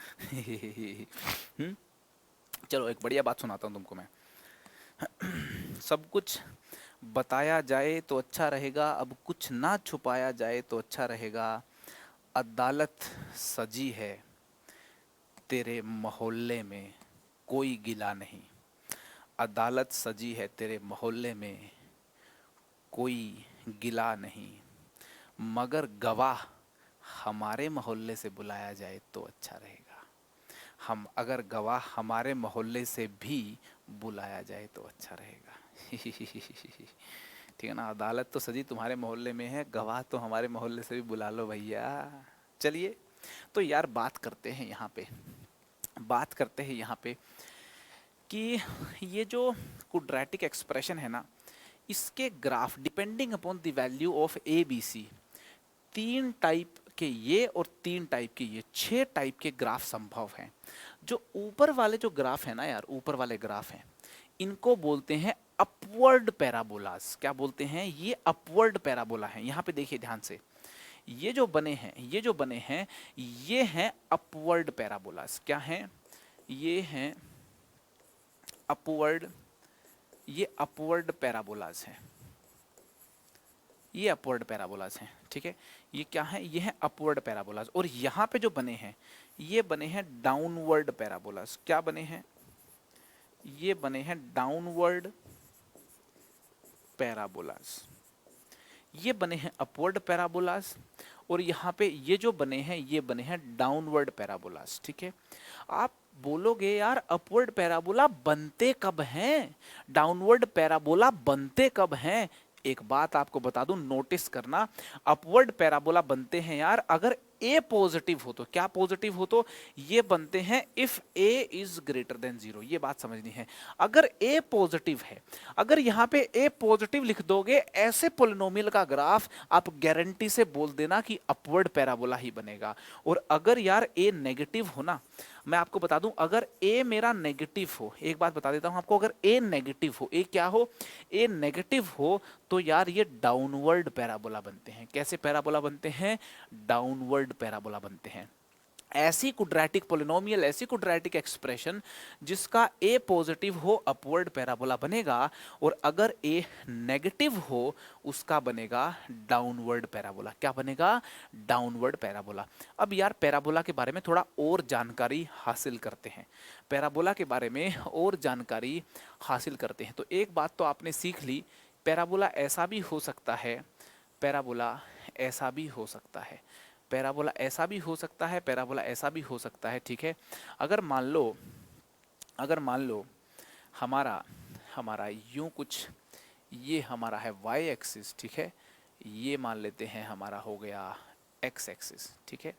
चलो एक बढ़िया बात सुनाता हूँ तुमको मैं। सब कुछ बताया जाए तो अच्छा रहेगा, अब कुछ ना छुपाया जाए तो अच्छा रहेगा। अदालत सजी है तेरे मोहल्ले में, कोई गिला नहीं। अदालत सजी है तेरे मोहल्ले में, कोई गिला नहीं। मगर गवाह हमारे मोहल्ले से बुलाया जाए तो अच्छा रहेगा। हम अगर गवाह हमारे मोहल्ले से भी बुलाया जाए तो अच्छा रहेगा। ठीक है ना, अदालत तो सजी तुम्हारे मोहल्ले में है, गवाह तो हमारे मोहल्ले से भी बुला लो भैया। चलिए, तो यार बात करते हैं यहाँ पे, बात करते हैं यहाँ पे कि ये जो क्वाड्रेटिक एक्सप्रेशन है ना, इसके graph depending upon the value of A B C, तीन टाइप के ये और तीन टाइप के ये, 6 टाइप के ग्राफ संभव हैं। जो ऊपर वाले जो ग्राफ है ना यार, ऊपर वाले ग्राफ हैं, इनको बोलते हैं अपवर्ड पैराबोलास। क्या बोलते हैं? ये अपवर्ड पैराबोला है। यहाँ पे देखिए ध्यान से, ये जो बने हैं, ये जो बने हैं, ये हैं अपवर्ड पैराबोलास। क्या हैं? ये हैं अपवर्ड, ये अपवर्ड पैराबोलास हैं, ये अपवर्ड पैराबोलास हैं। ठीक है, ये क्या है? ये है अपवर्ड पैराबोलास। और यहाँ पे जो बने हैं, ये बने हैं डाउनवर्ड पैराबोलास। क्या बने हैं? ये बने हैं डाउनवर्ड पैराबोलास। ये बने हैं अपवर्ड पैराबोलास, और यहाँ पे ये जो बने हैं, ये बने हैं डाउनवर्ड पैराबोलास। ठीक है, आप बोलोगे यार अपवर्ड पैराबोला बनते कब हैं, डाउनवर्ड पैराबोला बनते कब हैं? एक बात आपको बता दूं, नोटिस करना, अपवर्ड पैराबोला बनते हैं यार अगर ए पॉजिटिव हो तो। क्या पॉजिटिव हो तो? ये बनते हैं if A is greater than 0। ये बात समझनी है। अगर ए पॉजिटिव है, अगर यहाँ पे ए पॉजिटिव लिख दोगे, ऐसे पोलिनोमियल का ग्राफ आप गारंटी से बोल देना कि अपवर्ड पैराबोला ही बनेगा। और अगर यार ए नेगेटिव हो ना, मैं आपको बता दूं, अगर ए मेरा नेगेटिव हो, एक बात बता देता हूं आपको, अगर ए नेगेटिव हो, ए क्या हो? ए नेगेटिव हो, तो यार ये डाउनवर्ड पैराबोला बनते हैं। कैसे पैराबोला बनते हैं? डाउनवर्ड पैराबोला बनते हैं। ऐसी क्वाड्रेटिक पॉलिनोमियल, ऐसी क्वाड्रेटिक एक्सप्रेशन जिसका ए पॉजिटिव हो, अपवर्ड पैराबोला बनेगा, और अगर ए नेगेटिव हो, उसका बनेगा डाउनवर्ड पैराबोला। क्या बनेगा? Downward parabola. अब यार पैराबोला के बारे में थोड़ा और जानकारी हासिल करते हैं, पैराबोला के बारे में और जानकारी हासिल करते हैं। तो एक बात तो आपने सीख ली, पैराबोला ऐसा भी हो सकता है, पैराबोला ऐसा भी हो सकता है, पैराबोला ऐसा भी हो सकता है, पैराबोला ऐसा भी हो सकता है। ठीक है, अगर मान लो, अगर मान लो हमारा हमारा यूं कुछ, ये हमारा है y एक्सिस। ठीक है, ये मान लेते हैं हमारा हो गया x एक्सिस। ठीक है,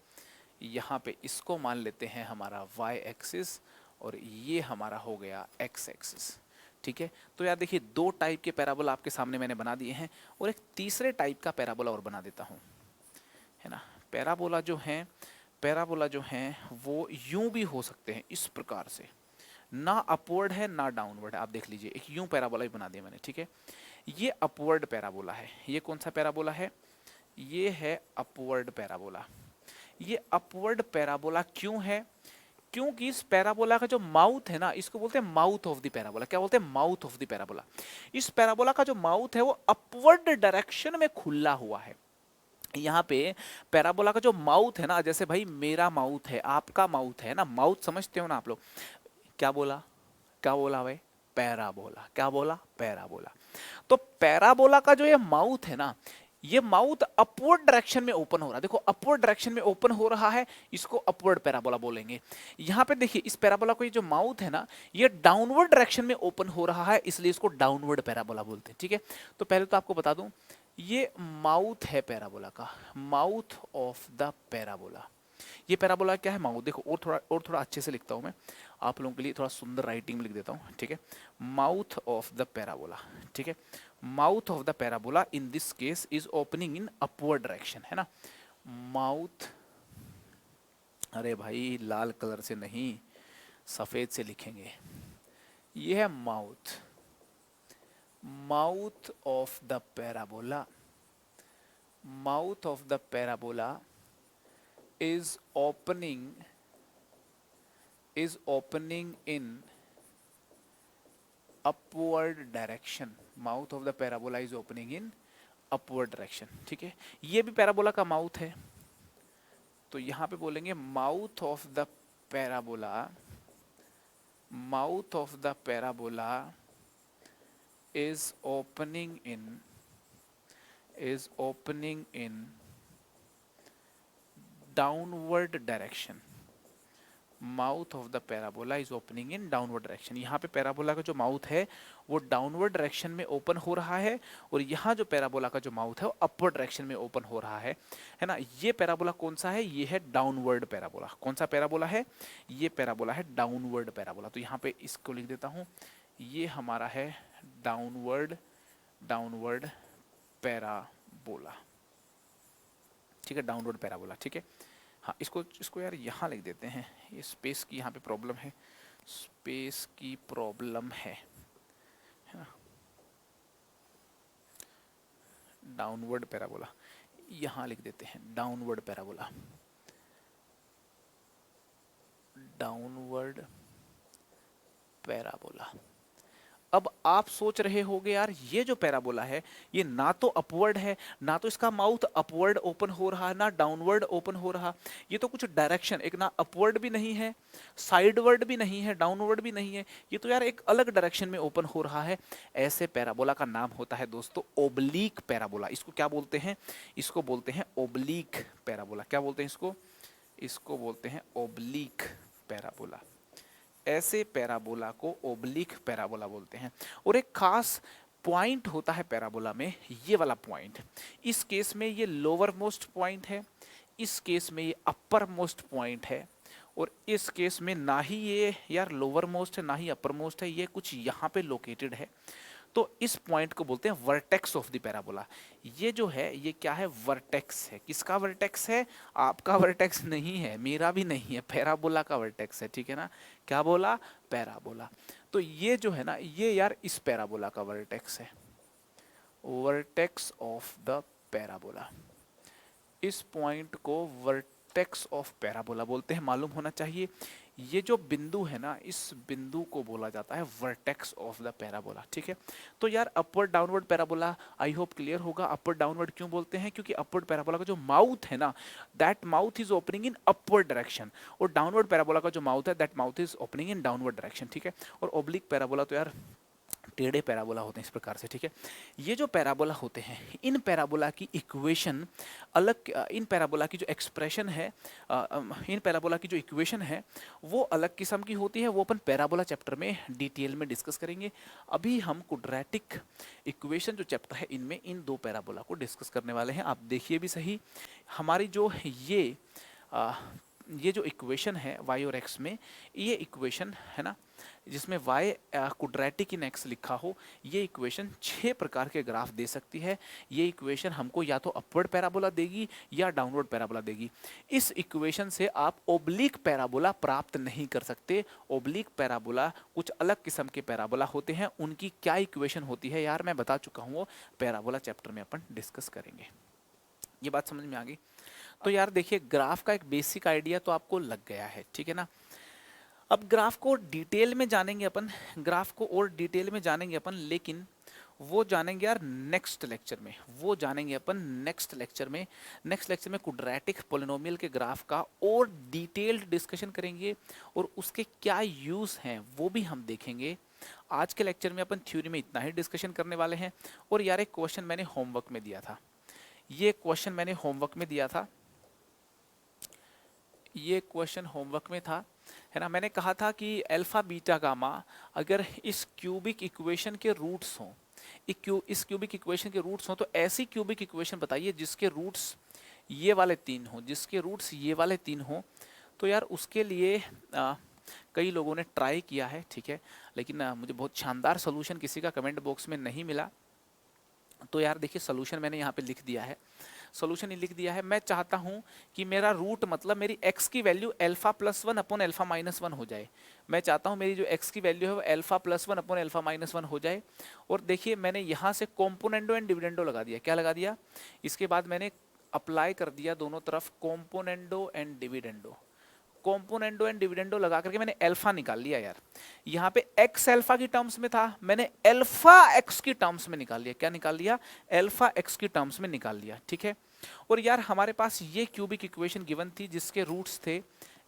यहाँ पे इसको मान लेते हैं हमारा y एक्सिस, और ये हमारा हो गया x एक्सिस। ठीक है, तो यार देखिए, दो टाइप के पैराबोला आपके सामने मैंने बना दिए हैं, और एक तीसरे टाइप का पैराबोला और बना देता हूँ, है ना। पैराबोला जो हैं, पैराबोला जो हैं वो यूं भी हो सकते हैं इस प्रकार से, ना अपवर्ड है ना डाउनवर्ड है। आप देख लीजिए, एक यूं पैराबोला ही बना दिया मैंने। ठीक है, ये अपवर्ड पैराबोला है। ये कौन सा पैराबोला है? ये है अपवर्ड पैराबोला। ये अपवर्ड पैराबोला क्यों है? क्योंकि इस पैराबोला का जो माउथ है ना, इसको बोलते हैं माउथ ऑफ द पैराबोला। क्या बोलते हैं? Mouth of the parabola. इस पैराबोला का जो माउथ है वो अपवर्ड डायरेक्शन में खुला हुआ है। यहाँ पे पैराबोला का जो माउथ है ना, जैसे भाई मेरा माउथ है, आपका माउथ है ना, माउथ समझते हो ना आप लोग? क्या बोला? क्या बोला भाई? पैराबोला। क्या बोला? पैराबोला। तो पैराबोला का जो ये माउथ है ना, ये माउथ अपवर्ड डायरेक्शन में ओपन हो रहा है। देखो, अपवर्ड डायरेक्शन में ओपन हो रहा है, इसको अपवर्ड पैराबोला बोलेंगे। यहाँ पे देखिए, इस पैराबोला को ये जो माउथ है ना, ये डाउनवर्ड डायरेक्शन में ओपन हो रहा है, इसलिए इसको डाउनवर्ड पैराबोला बोलते हैं। ठीक है, तो पहले तो आपको बता दूं, ये माउथ है पैराबोला का, माउथ ऑफ द पैराबोला। ये पैराबोला क्या है, माउथ। देखो और थोड़ा अच्छे से लिखता हूँ मैं आप लोगों के लिए, थोड़ा सुंदर राइटिंग में लिख देता हूँ, ठीक है। माउथ ऑफ द पैराबोला, ठीक है। Mouth of the parabola in this case is opening in upward direction, है ना। माउथ, अरे भाई लाल कलर से नहीं, सफेद से लिखेंगे। ये है mouth, mouth of the parabola, mouth of the parabola is opening in upward direction, mouth of the parabola is opening in upward direction, ठीक है। ये भी पैराबोला का माउथ है, तो यहां पे बोलेंगे mouth of the parabola, mouth of the parabola is opening in downward direction, mouth of the parabola is opening in downward direction. यहाँ पे पैराबोला का जो माउथ है वो डाउनवर्ड डायरेक्शन में ओपन हो रहा है, और यहाँ जो पैराबोला का जो माउथ है वो अपवर्ड डायरेक्शन में ओपन हो रहा है ना। ये पैराबोला कौन सा है, ये है डाउनवर्ड पैराबोला। कौन सा पैराबोला है, ये पैराबोला है डाउनवर्ड पैराबोला। तो यहाँ पे इसको लिख देता हूँ, ये हमारा है डाउनवर्ड पैराबोला, ठीक है, डाउनवर्ड पैराबोला, ठीक है। हाँ, इसको यार यहाँ लिख देते हैं, ये स्पेस की यहाँ पे प्रॉब्लम है, स्पेस की प्रॉब्लम है ना। डाउनवर्ड पैराबोला यहाँ लिख देते हैं, डाउनवर्ड पैराबोला, डाउनवर्ड पैराबोला। अब आप सोच रहे होंगे यार ये जो पैराबोला है ये ना तो अपवर्ड है, ना तो इसका माउथ अपवर्ड ओपन हो रहा है, ना डाउनवर्ड ओपन हो रहा, ये तो कुछ डायरेक्शन, एक ना अपवर्ड भी नहीं है, साइडवर्ड भी नहीं है, डाउनवर्ड भी नहीं है, ये तो यार एक अलग डायरेक्शन में ओपन हो रहा है। ऐसे पैराबोला का नाम होता है दोस्तों ओब्लीक पैराबोला। इसको क्या बोलते हैं, इसको बोलते हैं ओब्लीक पैराबोला। क्या बोलते हैं इसको, इसको बोलते हैं ओब्लीक पैराबोला। ऐसे पैराबोला को ओब्लिक पैराबोला बोलते हैं। और एक खास पॉइंट होता है पैराबोला में, ये वाला पॉइंट। इस केस में ये लोअर मोस्ट पॉइंट है, इस केस में ये अपर मोस्ट पॉइंट है, और इस केस में ना ही ये यार लोअर मोस्ट है ना ही अपर मोस्ट है, ये कुछ यहाँ पे लोकेटेड है। तो इस पॉइंट को बोलते हैं वर्टेक्स ऑफ द पैराबोला। ये जो है ये क्या है, वर्टेक्स है। किसका वर्टेक्स है, आपका वर्टेक्स नहीं है, मेरा भी नहीं है, पैराबोला का वर्टेक्स है, ठीक है ना। क्या बोला, पैराबोला। तो ये जो है ना ये यार इस पैराबोला का वर्टेक्स है, वर्टेक्स ऑफ द पैराबोला। इस पॉइंट को वर्टेक्स ऑफ पैराबोला बोलते हैं, मालूम होना चाहिए। ये जो बिंदु है ना, इस बिंदु को बोला जाता है वर्टेक्स ऑफ द पैराबोला, ठीक है। तो यार upward downward parabola I hope clear होगा। अपवर्ड डाउनवर्ड क्यों बोलते हैं, क्योंकि अपवर्ड पैराबोला का जो माउथ है ना, that mouth is opening in upward direction, और डाउनवर्ड पैराबोला का जो माउथ है that mouth is opening in downward direction, ठीक है। और ओब्लिक पैराबोला तो यार टेढ़े पैराबोला होते हैं इस प्रकार से, ठीक है। ये जो पैराबोला होते हैं, इन पैराबोला की इक्वेशन अलग, इन पैराबोला की जो एक्सप्रेशन है, इन पैराबोला की जो इक्वेशन है वो अलग किस्म की होती है। वो अपन पैराबोला चैप्टर में डिटेल में डिस्कस करेंगे। अभी हम क्वाड्रेटिक इक्वेशन जो चैप्टर है इनमें इन दो पैराबोला को डिस्कस करने वाले हैं। आप देखिए भी सही, हमारी जो ये जो इक्वेशन है y और x में, ये इक्वेशन है ना जिसमें y क्वाड्रेटिक इन x लिखा हो, ये इक्वेशन 6 प्रकार के ग्राफ दे सकती है। ये इक्वेशन हमको या तो अपवर्ड पैराबोला देगी या डाउनवर्ड पैराबोला देगी। इस इक्वेशन से आप ओब्लिक पैराबोला प्राप्त नहीं कर सकते। ओब्लिक पैराबोला कुछ अलग किस्म के पैराबोला होते हैं, उनकी क्या इक्वेशन होती है यार मैं बता चुका हूँ, वो पैराबोला चैप्टर में अपन डिस्कस करेंगे। ये बात समझ में आ गई। तो यार देखिए ग्राफ का एक बेसिक आइडिया तो आपको लग गया है, ठीक है ना। अब ग्राफ को डिटेल में जानेंगे अपन, ग्राफ को और डिटेल में जानेंगे अपन, लेकिन वो जानेंगे यार नेक्स्ट लेक्चर में, वो जानेंगे अपन नेक्स्ट लेक्चर में। नेक्स्ट लेक्चर में क्वाड्रेटिक पॉलिनोमियल के ग्राफ का और डिटेल्ड डिस्कशन करेंगे, और उसके क्या यूज़ हैं वो भी हम देखेंगे। आज के लेक्चर में अपन थ्योरी में इतना ही डिस्कशन करने वाले हैं। और यार एक क्वेश्चन मैंने होमवर्क में दिया था, ये क्वेश्चन मैंने होमवर्क में दिया था, ये क्वेश्चन होमवर्क में था, है ना। मैंने कहा था कि अल्फा बीटा गामा अगर इस क्यूबिक इक्वेशन के रूट्स हों, इस क्यूबिक इक्वेशन के रूट्स हों, तो ऐसी क्यूबिक इक्वेशन बताइए जिसके रूट्स ये वाले 3 हो, जिसके रूट्स ये वाले 3 हो, तो यार उसके लिए कई लोगों ने ट्राई किया है, ठीक है, लेकिन मुझे बहुत शानदार सोल्यूशन किसी का कमेंट बॉक्स में नहीं मिला। तो यार देखिए सोल्यूशन मैंने यहाँ पे लिख दिया है, सोल्यूशन लिख दिया है। मैं चाहता हूँ कि मेरा रूट मतलब मेरी x की value alpha plus 1 upon alpha minus 1 हो जाए। मैं चाहता हूँ मेरी जो x की वैल्यू है वो alpha plus 1 upon alpha minus 1 हो जाए। और देखिए मैंने यहाँ से कॉम्पोनेंडो एंड डिविडेंडो लगा दिया। क्या लगा दिया? इसके बाद मैंने अप्लाई कर दिया दोनों तरफ componendo and dividendo. Componendo and dividendo लगा करके मैंने अल्फा निकाल लिया यार। यहाँ पे x अल्फा की टर्म्स में था, मैंने अल्फा x की टर्म्स में निकाल लिया। क्या निकाल लिया? अल्फा x की टर्म्स में निकाल लिया, ठीक है। और यार हमारे पास ये क्यूबिक इक्वेशन गिवन थी जिसके रूट्स थे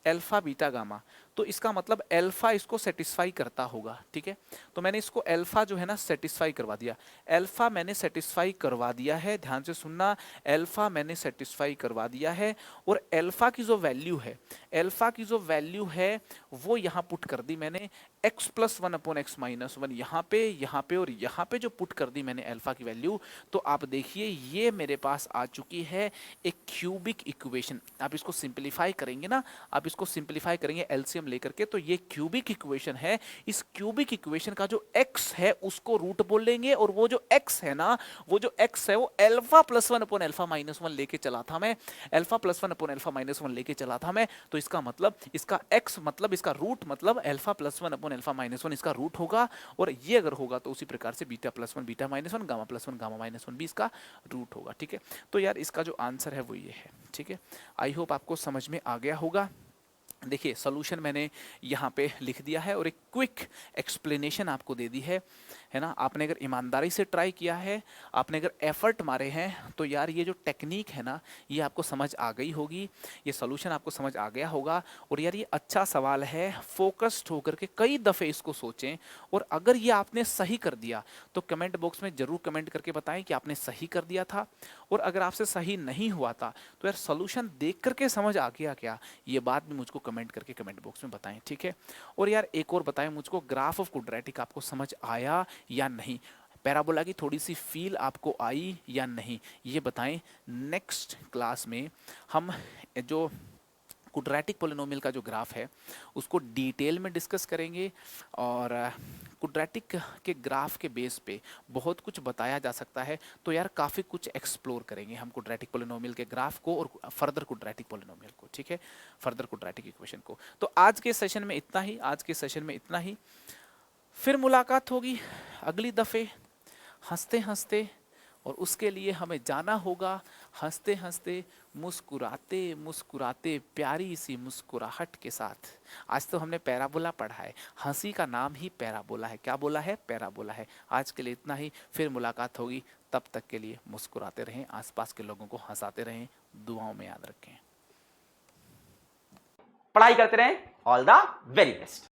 अल्फा बीटा गामा, तो इसका मतलब अल्फा इसको सेटिस्फाई करता होगा, ठीक है। तो मैंने इसको अल्फा जो है ना सेटिस्फाई करवा दिया। अल्फा मैंने सेटिस्फाई करवा दिया है, ध्यान से सुनना, अल्फा मैंने सेटिस्फाई करवा दिया है। और अल्फा की जो वैल्यू है, अल्फा की जो वैल्यू है वो यहाँ पुट कर दी मैंने, x plus 1 upon x minus 1 यहाँ पे और यहाँ पे जो पुट कर दी मैंने अल्फा की वैल्यू, तो आप देखिए ये मेरे पास आ चुकी है एक क्यूबिक इक्वेशन। आप इसको सिंप्लीफाई करेंगे ना, आप इसको सिंप्लीफाई करेंगे एलसीएम लेकर के, तो ये क्यूबिक इक्वेशन है। इस क्यूबिक इक्वेशन का जो x है उसको रूट बोल लेंगे, और वो जो x है ना, वो जो x है वो alpha plus 1 upon alpha minus 1 लेके चला था मैं, alpha plus 1 upon alpha minus 1 लेके चला था मैं। तो इसका मतलब इसका x मतलब इसका रूट मतलब alpha plus 1 upon alpha minus 1 इसका रूट होगा। और ये अगर होगा तो उसी प्रकार से beta plus 1 beta minus 1 gamma plus 1 gamma minus 1 भी इसका रूट होगा, ठीक है। तो यार इसका जो आंसर है वो ये है, ठीक है। आई होप आपको समझ में आ गया होगा। देखिए सॉल्यूशन मैंने यहाँ पे लिख दिया है और एक क्विक एक्सप्लेनेशन आपको दे दी है ना। आपने अगर ईमानदारी से ट्राई किया है, आपने अगर एफर्ट मारे हैं, तो यार ये जो टेक्निक है ना ये आपको समझ आ गई होगी, ये सॉल्यूशन आपको समझ आ गया होगा। और यार ये अच्छा सवाल है, फोकस्ड होकर के कई दफ़े इसको सोचें, और अगर ये आपने सही कर दिया तो कमेंट बॉक्स में ज़रूर कमेंट करके बताएं कि आपने सही कर दिया था। और अगर आपसे सही नहीं हुआ था तो यार सॉल्यूशन देख करके समझ आ गया क्या, ये बात भी मुझको कमेंट करके कमेंट बॉक्स में बताएं, ठीक है। और यार एक और बताएं मुझको, ग्राफ ऑफ क्वाड्रेटिक आपको समझ आया या नहीं, पैराबोला की थोड़ी सी फील आपको आई या नहीं, ये बताएं। नेक्स्ट क्लास में हम जो क्वाड्रेटिक पॉलिनोमियल का जो ग्राफ है उसको डिटेल में डिस्कस करेंगे, और क्वाड्रेटिक के ग्राफ के बेस पे बहुत कुछ बताया जा सकता है। तो यार काफ़ी कुछ एक्सप्लोर करेंगे हम क्वाड्रेटिक पॉलिनोमियल के ग्राफ को और फर्दर क्वाड्रेटिक पॉलिनोमियल को, ठीक है, फर्दर क्वाड्रेटिक इक्वेशन को। तो आज के सेशन में इतना ही, आज के सेशन में इतना ही। फिर मुलाकात होगी अगली दफ़े हंसते हंसते, और उसके लिए हमें जाना होगा हंसते हंसते मुस्कुराते मुस्कुराते प्यारी सी मुस्कुराहट के साथ। आज तो हमने पैराबोला पढ़ा है, हंसी का नाम ही पैराबोला है। क्या बोला है? पैराबोला है। आज के लिए इतना ही, फिर मुलाकात होगी, तब तक के लिए मुस्कुराते रहें, आसपास के लोगों को हंसाते रहें, दुआओं में याद रखें। पढ़ाई करते रहें। All the very best.